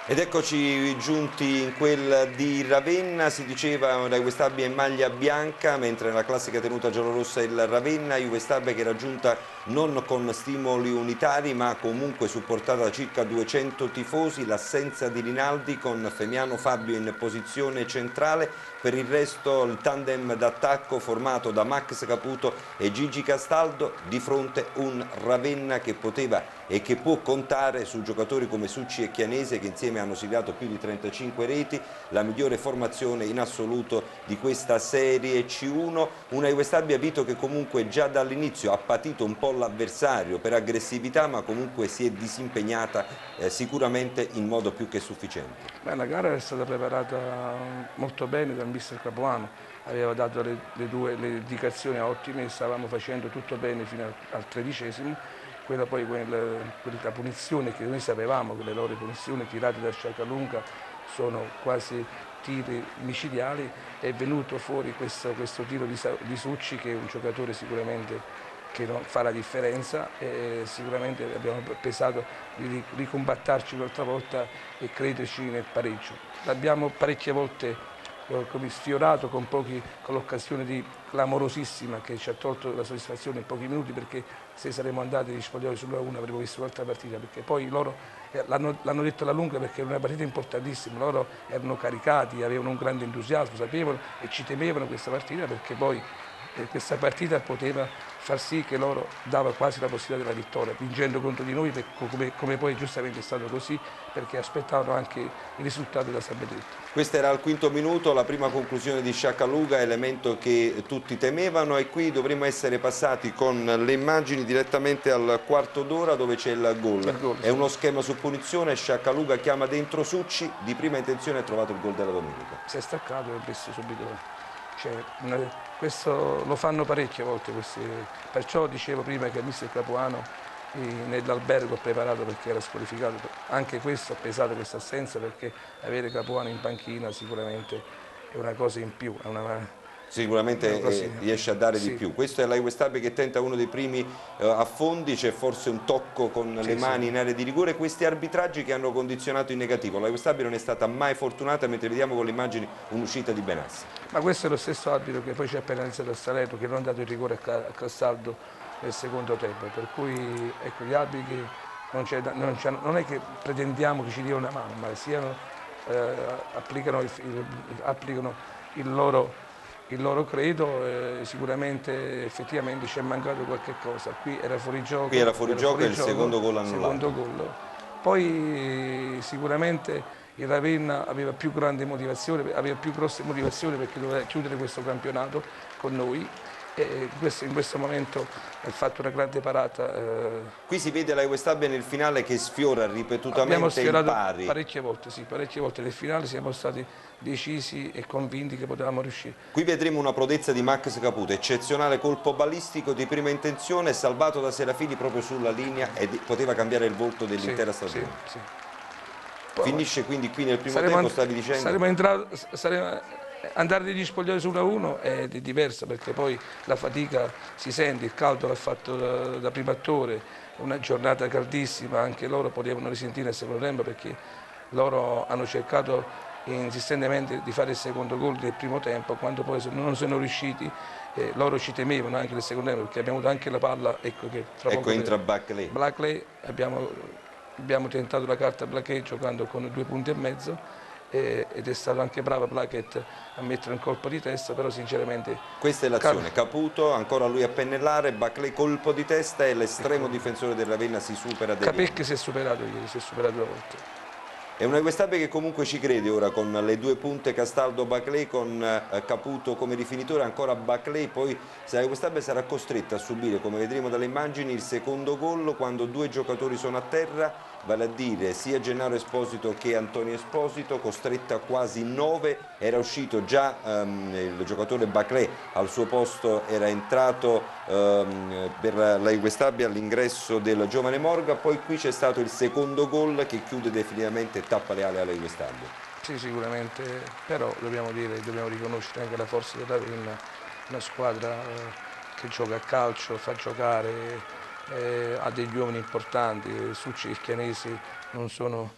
Ed eccoci giunti in quel di Ravenna, si diceva la Juve Stabia in maglia bianca, mentre nella classica tenuta giallorossa il Ravenna, Juve Stabia che era giunta non con stimoli unitari ma comunque supportata da circa 200 tifosi, l'assenza di Rinaldi con Femiano Fabio in posizione centrale, per il resto il tandem d'attacco formato da Max Caputo e Gigi Castaldo, di fronte un Ravenna che poteva e che può contare su giocatori come Succi e Chianese che insieme hanno siglato più di 35 reti, la migliore formazione in assoluto di questa Serie C1, una Juve Stabia Vito che comunque già dall'inizio ha patito un po' l'avversario per aggressività ma comunque si è disimpegnata sicuramente in modo più che sufficiente. Beh, la gara è stata preparata molto bene dal mister Capuano, aveva dato le indicazioni ottime, stavamo facendo tutto bene fino al 13esimo, quella punizione che noi sapevamo che le loro punizioni tirate da Sciacalunga sono quasi tiri micidiali, è venuto fuori questo tiro di Succi che è un giocatore sicuramente che non fa la differenza e sicuramente abbiamo pensato di ricombattarci un'altra volta e crederci nel pareggio. L'abbiamo parecchie volte come sfiorato con l'occasione clamorosissima che ci ha tolto la soddisfazione in pochi minuti, perché se saremmo andati agli spogliatoi sull'1 avremmo visto un'altra partita, perché poi loro l'hanno detto alla lunga perché era una partita importantissima, loro erano caricati, avevano un grande entusiasmo, sapevano e ci temevano questa partita, perché poi questa partita poteva far sì che loro dava quasi la possibilità della vittoria, vincendo contro di noi, come poi giustamente è stato così, perché aspettavano anche il risultato da San Benedetto. Questo era al quinto minuto, la prima conclusione di Sciacalunga, elemento che tutti temevano, e qui dovremmo essere passati con le immagini direttamente al quarto d'ora dove c'è il gol. È uno schema su punizione, Sciacalunga chiama dentro Succi, di prima intenzione ha trovato il gol della domenica. Si è staccato e ha messo subito. Questo lo fanno parecchie volte, perciò dicevo prima che il mister Capuano nell'albergo ha preparato perché era squalificato, anche questo ha pesato questa assenza, perché avere Capuano in panchina sicuramente è una cosa in più, Sicuramente riesce a dare di sì. più. Questo è la Juve Stabia che tenta uno dei primi affondi, c'è forse un tocco con le mani in area di rigore, questi arbitraggi che hanno condizionato in negativo. La Juve Stabia non è stata mai fortunata, mentre vediamo con le immagini un'uscita di Benassi. Ma questo è lo stesso arbitro che poi ci ha penalizzato a Salerno, che non ha dato il rigore a Castaldo nel secondo tempo, per cui ecco, gli arbitri non è che pretendiamo che ci diano una mano, ma applicano il loro credo, sicuramente effettivamente ci è mancato qualche cosa, qui era fuori gioco, Qui era fuori gioco e il secondo gol annullato. Poi sicuramente il Ravenna aveva più grande motivazione, aveva più grosse motivazioni perché doveva chiudere questo campionato con noi, e in questo momento ha fatto una grande parata. Qui si vede la Juve Stabia nel finale che sfiora ripetutamente Abbiamo sfiorato il pari. parecchie volte, sì, parecchie volte nel finale siamo stati decisi e convinti che potevamo riuscire. Qui vedremo una prodezza di Max Caputo, eccezionale colpo balistico di prima intenzione, salvato da Serafini proprio sulla linea e poteva cambiare il volto dell'intera stagione. Sì. Finisce quindi qui nel primo tempo, stavi dicendo? Andare degli spogliatoi su 1-1 è diverso, perché poi la fatica si sente, il caldo l'ha fatto da primo attore, una giornata caldissima, anche loro potevano risentire il secondo tempo, perché loro hanno cercato insistentemente di fare il secondo gol nel primo tempo, quando poi non sono riusciti, loro ci temevano anche nel secondo tempo, perché abbiamo avuto anche la palla, ecco entra Blackley, abbiamo tentato la carta Blackley giocando con 2 punti e mezzo, ed è stato anche bravo Blackett a mettere un colpo di testa, però sinceramente... Questa è l'azione, Caputo, ancora lui a pennellare, Baclé colpo di testa e l'estremo difensore del Ravenna si supera. Capecchi si è superato ieri, si è superato 2 volte. È una Juve Stabia che comunque ci crede ora con le 2 punte Castaldo-Baclé, con Caputo come rifinitore, ancora Baclé, poi se la Juve Stabia sarà costretta a subire, come vedremo dalle immagini, il secondo gol quando 2 giocatori sono a terra, vale a dire sia Gennaro Esposito che Antonio Esposito, costretta quasi 9, era uscito già il giocatore Baclé, al suo posto era entrato per la Juve Stabia all'ingresso del giovane Morga, poi qui c'è stato il secondo gol che chiude definitivamente e tappa le ali alla Juve Stabia. Sì, sicuramente, però dobbiamo riconoscere anche la forza della Ravenna, una squadra che gioca a calcio, fa giocare, ha degli uomini importanti, Succi e Chianesi non sono